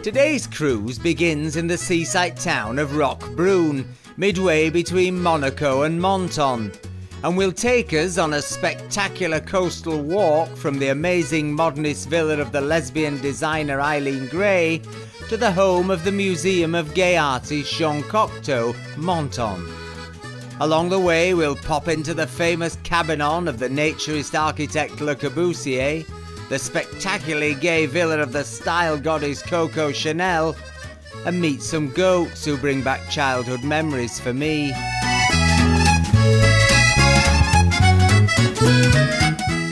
Today's cruise begins in the seaside town of Roquebrune, midway between Monaco and Menton, and will take us on a spectacular coastal walk from the amazing modernist villa of the lesbian designer Eileen Gray to the home of the Museum of Gay artist Jean Cocteau, Menton. Along the way, we'll pop into the famous Cabanon of the naturist architect Le Corbusier, the spectacularly gay villa of the style goddess Coco Chanel, and meet some goats who bring back childhood memories for me.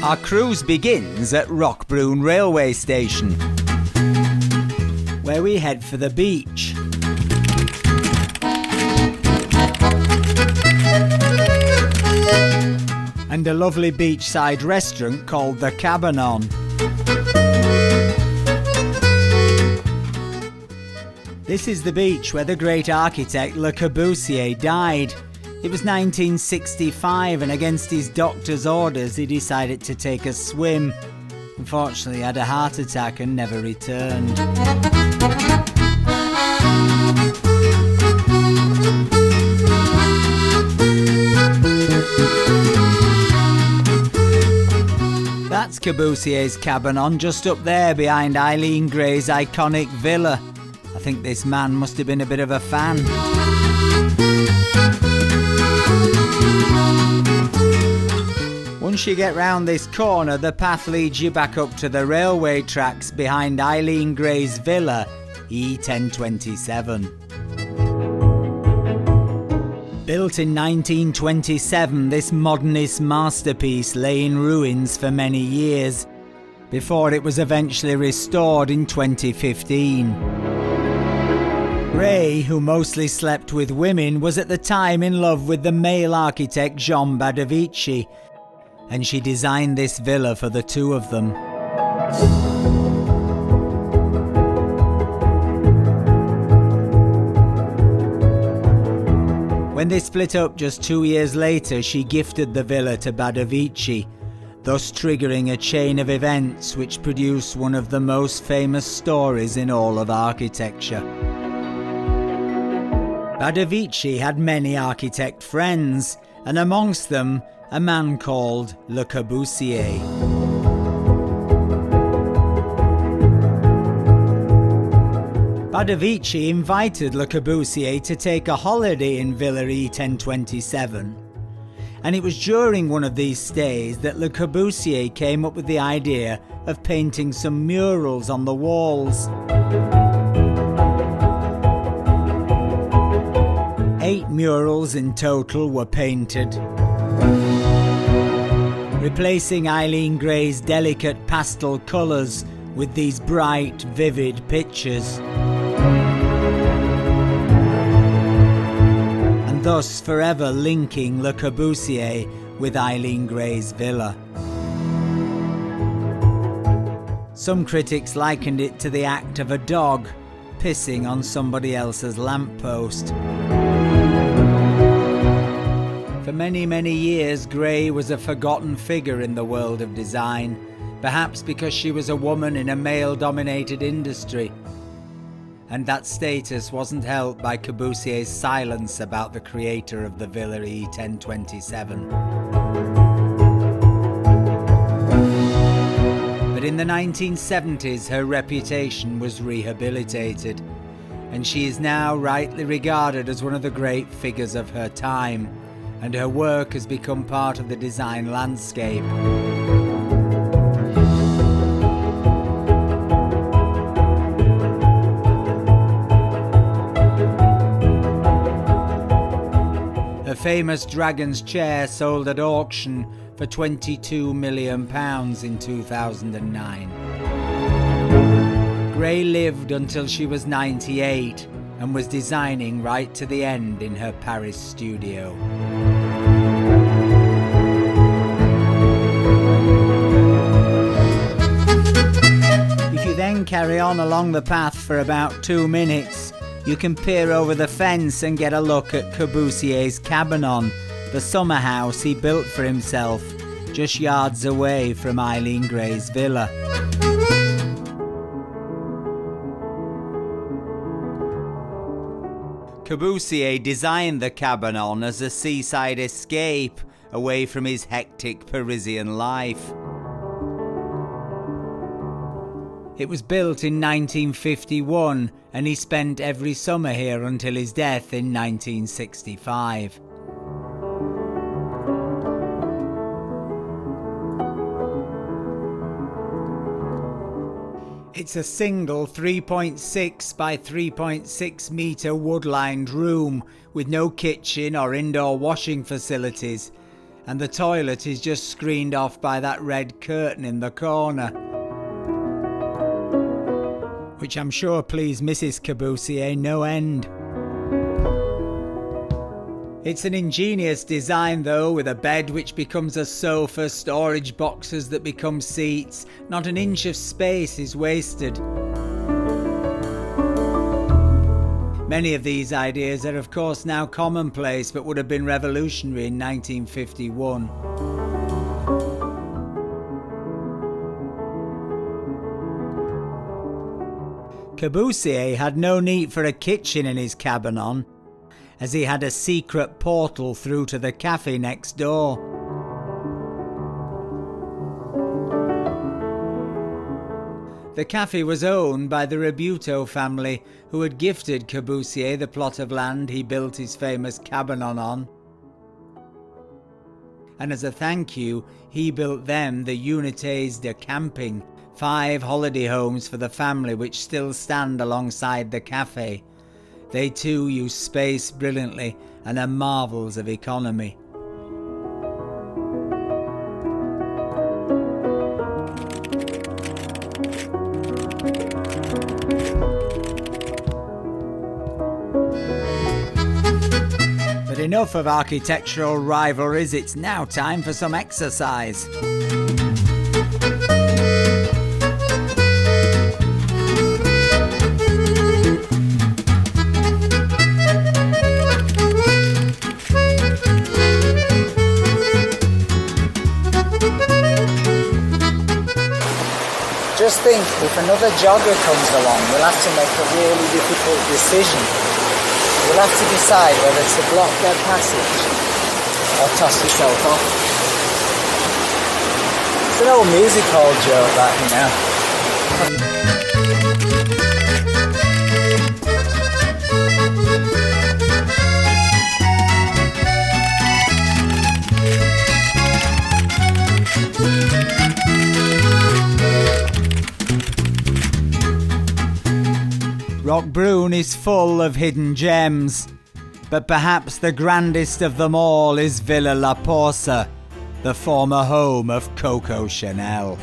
Our cruise begins at Roquebrune railway station, where we head for the beach. And a lovely beachside restaurant called the Cabanon. This is the beach where the great architect Le Corbusier died. It was 1965, and against his doctor's orders he decided to take a swim. Unfortunately, he had a heart attack and never returned. That's Corbusier's Cabanon, just up there behind Eileen Gray's iconic villa. I think this man must have been a bit of a fan. Once you get round this corner, the path leads you back up to the railway tracks behind Eileen Gray's villa, E-1027. Built in 1927, this modernist masterpiece lay in ruins for many years, before it was eventually restored in 2015. Gray, who mostly slept with women, was at the time in love with the male architect Jean Badovici, and she designed this villa for the two of them. When they split up just 2 years later, she gifted the villa to Badovici, thus triggering a chain of events which produced one of the most famous stories in all of architecture. Badovici had many architect friends, and amongst them a man called Le Corbusier. Badovici invited Le Corbusier to take a holiday in Villa E-1027, and it was during one of these stays that Le Corbusier came up with the idea of painting some murals on the walls. 8 murals in total were painted, replacing Eileen Gray's delicate pastel colours with these bright, vivid pictures, and thus forever linking Le Corbusier with Eileen Gray's villa. Some critics likened it to the act of a dog pissing on somebody else's lamppost. For many, many years, Gray was a forgotten figure in the world of design, perhaps because she was a woman in a male-dominated industry. And that status wasn't helped by Corbusier's silence about the creator of the Villa E-1027. But in the 1970s, her reputation was rehabilitated, and she is now rightly regarded as one of the great figures of her time, and her work has become part of the design landscape. Her famous Dragon's Chair sold at auction for £22 million in 2009. Gray lived until she was 98 and was designing right to the end in her Paris studio. If you then carry on along the path for about 2 minutes, you can peer over the fence and get a look at Corbusier's Cabanon, the summer house he built for himself, just yards away from Eileen Gray's villa. Corbusier designed the Cabanon as a seaside escape away from his hectic Parisian life. It was built in 1951 and he spent every summer here until his death in 1965. It's a single 3.6 by 3.6 metre wood-lined room with no kitchen or indoor washing facilities, and the toilet is just screened off by that red curtain in the corner, which I'm sure pleased Mrs. Corbusier no end. It's an ingenious design though, with a bed which becomes a sofa, storage boxes that become seats. Not an inch of space is wasted. Many of these ideas are of course now commonplace, but would have been revolutionary in 1951. Corbusier had no need for a kitchen in his Cabanon, as he had a secret portal through to the cafe next door. The cafe was owned by the Rebuto family, who had gifted Corbusier the plot of land he built his famous Cabanon on. And as a thank you, he built them the Unités de Camping, 5 holiday homes for the family which still stand alongside the cafe. They too use space brilliantly and are marvels of economy. But enough of architectural rivalries, it's now time for some exercise. Just think, if another jogger comes along, we'll have to make a really difficult decision. We'll have to decide whether to block their passage or toss yourself off. It's an old music hall joke, that, you know. Roquebrune is full of hidden gems, but perhaps the grandest of them all is Villa Cypris, the former home of Coco Chanel.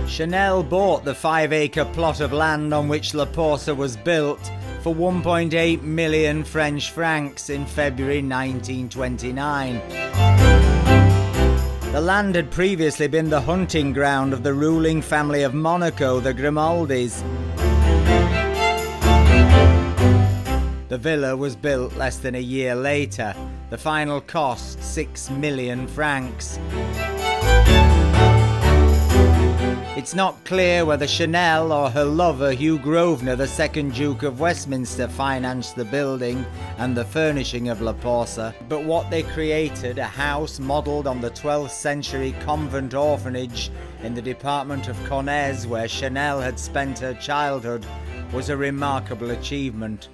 Chanel bought the 5-acre plot of land on which Cypris was built for 1.8 million French francs in February 1929. The land had previously been the hunting ground of the ruling family of Monaco, the Grimaldis. The villa was built less than a year later. The final cost, 6 million francs. It's not clear whether Chanel or her lover Hugh Grosvenor, the second Duke of Westminster, financed the building and the furnishing of Cypris, but what they created, a house modelled on the 12th century convent orphanage in the department of Cornez where Chanel had spent her childhood, was a remarkable achievement.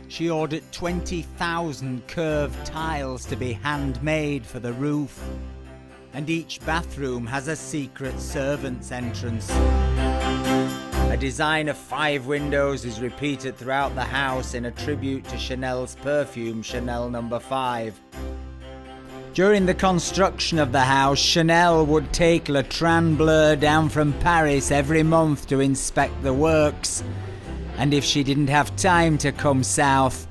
She ordered 20,000 curved tiles to be handmade for the roof, and each bathroom has a secret servant's entrance. A design of 5 windows is repeated throughout the house in a tribute to Chanel's perfume, Chanel No. 5. During the construction of the house, Chanel would take Le Trembleur down from Paris every month to inspect the works, and if she didn't have time to come south,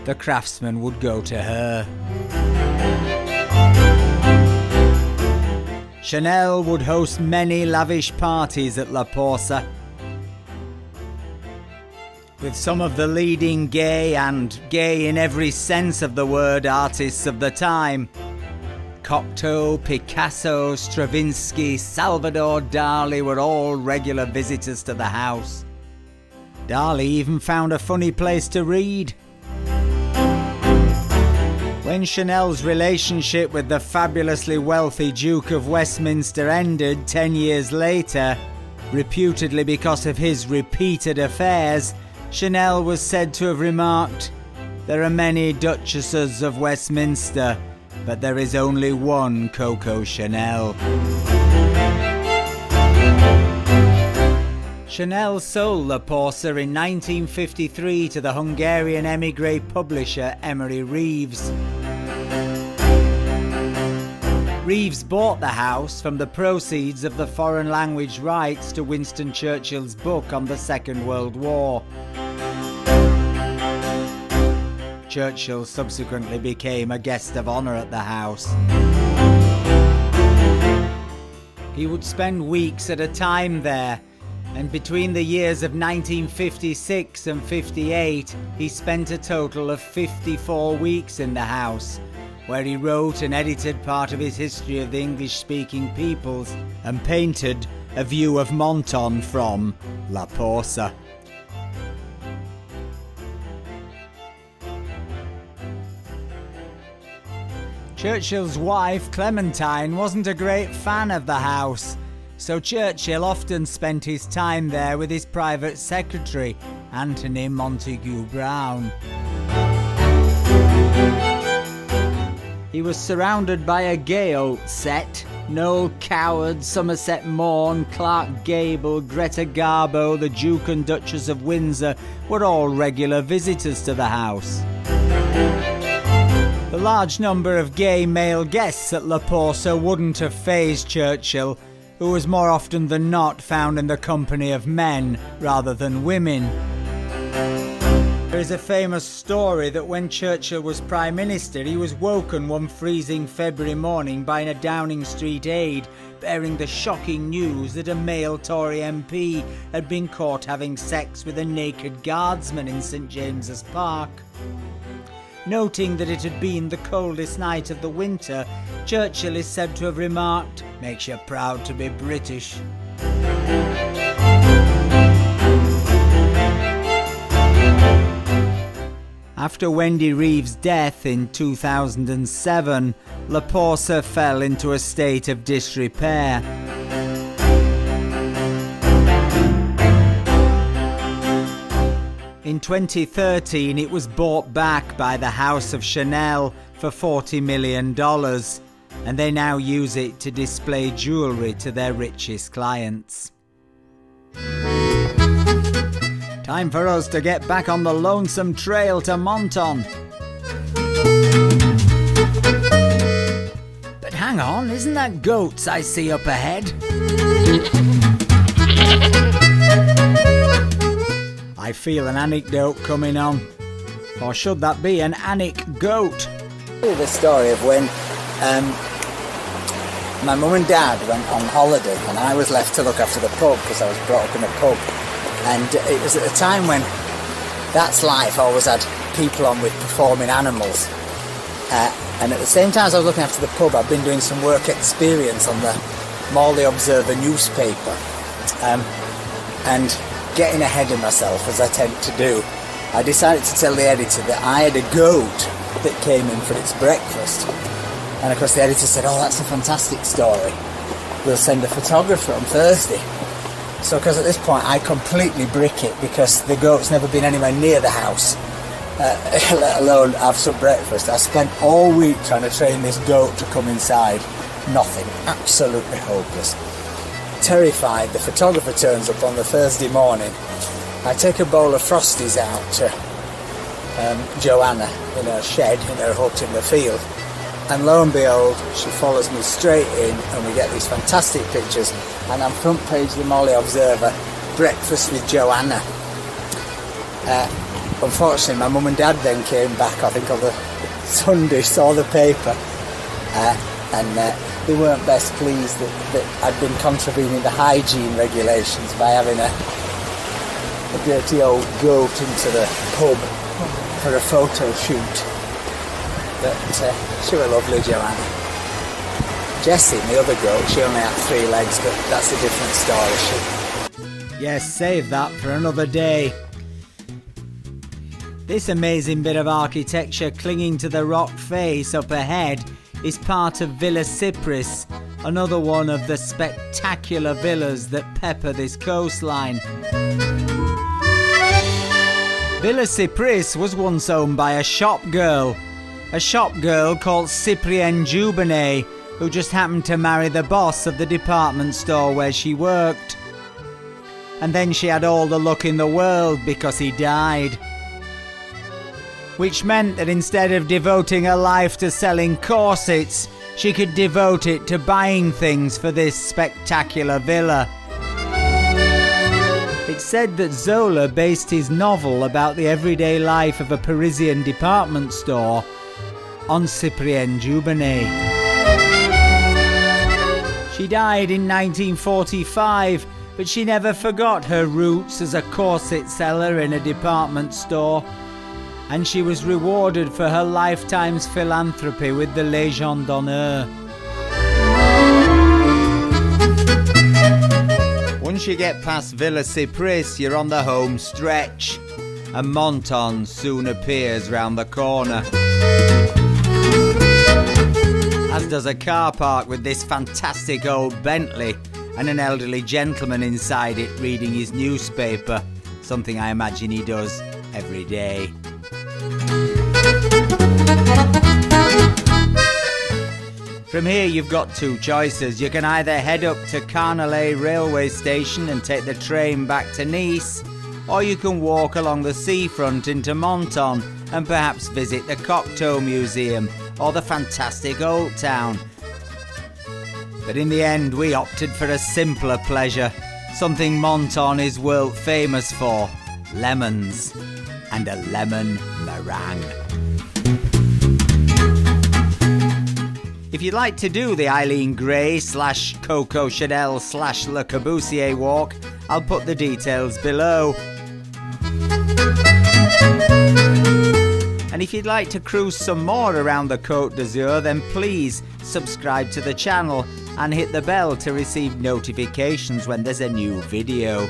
the craftsman would go to her. Chanel would host many lavish parties at Cypris, with some of the leading gay, and gay in every sense of the word, artists of the time. Cocteau, Picasso, Stravinsky, Salvador Dali were all regular visitors to the house. Dali even found a funny place to read. When Chanel's relationship with the fabulously wealthy Duke of Westminster ended 10 years later, reputedly because of his repeated affairs, Chanel was said to have remarked, "There are many Duchesses of Westminster, but there is only one Coco Chanel." Chanel sold the Pausa in 1953 to the Hungarian émigré publisher Emery Reeves. Reeves bought the house from the proceeds of the foreign language rights to Winston Churchill's book on the Second World War. Churchill subsequently became a guest of honour at the house. He would spend weeks at a time there, and between the years of 1956 and 58, he spent a total of 54 weeks in the house, where he wrote and edited part of his history of the English-speaking peoples and painted a view of Menton from La Pausa. Churchill's wife, Clementine, wasn't a great fan of the house, so Churchill often spent his time there with his private secretary, Anthony Montague Brown. He was surrounded by a gay old set. Noel Coward, Somerset Maugham, Clark Gable, Greta Garbo, the Duke and Duchess of Windsor were all regular visitors to the house. The large number of gay male guests at La Pausa wouldn't have fazed Churchill, who was more often than not found in the company of men rather than women. There is a famous story that when Churchill was Prime Minister, he was woken one freezing February morning by a Downing Street aide bearing the shocking news that a male Tory MP had been caught having sex with a naked guardsman in St James's Park. Noting that it had been the coldest night of the winter, Churchill is said to have remarked, "Makes you proud to be British." After Wendy Reeves' death in 2007, La Pausa fell into a state of disrepair. In 2013, it was bought back by the House of Chanel for $40 million, and they now use it to display jewellery to their richest clients. Time for us to get back on the lonesome trail to Menton. But hang on, isn't that goats I see up ahead? I feel an anecdote coming on. Or should that be an anecdote? The story of when my mum and dad went on holiday and I was left to look after the pub because I was brought up in a pub. And it was at a time when That's Life always had people on with performing animals. And at the same time as I was looking after the pub, I've been doing some work experience on the Morley Observer newspaper. And getting ahead of myself, as I tend to do, I decided to tell the editor that I had a goat that came in for its breakfast. And of course the editor said, "Oh, that's a fantastic story. We'll send a photographer on Thursday." So because at this point I completely brick it because the goat's never been anywhere near the house, let alone have some breakfast. I spent all week trying to train this goat to come inside. Nothing. Absolutely hopeless. Terrified, the photographer turns up on the Thursday morning. I take a bowl of Frosties out to Joanna in her shed, in her hut in the field, and lo and behold, she follows me straight in and we get these fantastic pictures, and I'm front page of the Morley Observer, breakfast with Joanna. Unfortunately, my mum and dad then came back, I think on the Sunday, saw the paper, and they weren't best pleased that I'd been contravening the hygiene regulations by having a dirty old goat into the pub for a photo shoot. But she was lovely, Joanna. Jessie, my other goat, she only had 3 legs, but that's a different story. Yes, save that for another day. This amazing bit of architecture clinging to the rock face up ahead is part of Villa Cypris, another one of the spectacular villas that pepper this coastline. Villa Cypris was once owned by a shop girl called Cyprienne Dubernet, who just happened to marry the boss of the department store where she worked. And then she had all the luck in the world because he died. Which meant that instead of devoting her life to selling corsets, she could devote it to buying things for this spectacular villa. It's said that Zola based his novel about the everyday life of a Parisian department store on Cyprienne Dubernet. She died in 1945, but she never forgot her roots as a corset seller in a department store, and she was rewarded for her lifetime's philanthropy with the Légion d'honneur. Once you get past Villa Cypris, you're on the home stretch, and Menton soon appears round the corner. As does a car park with this fantastic old Bentley and an elderly gentleman inside it reading his newspaper, something I imagine he does every day. From here you've got 2 choices. You can either head up to Carnelay railway station and take the train back to Nice, or you can walk along the seafront into Menton and perhaps visit the Cocteau Museum or the fantastic Old Town. But in the end we opted for a simpler pleasure, something Menton is world famous for: lemons and a lemon meringue. If you'd like to do the Eileen Gray / Coco Chanel / Le Corbusier walk, I'll put the details below. And if you'd like to cruise some more around the Côte d'Azur, then please subscribe to the channel and hit the bell to receive notifications when there's a new video.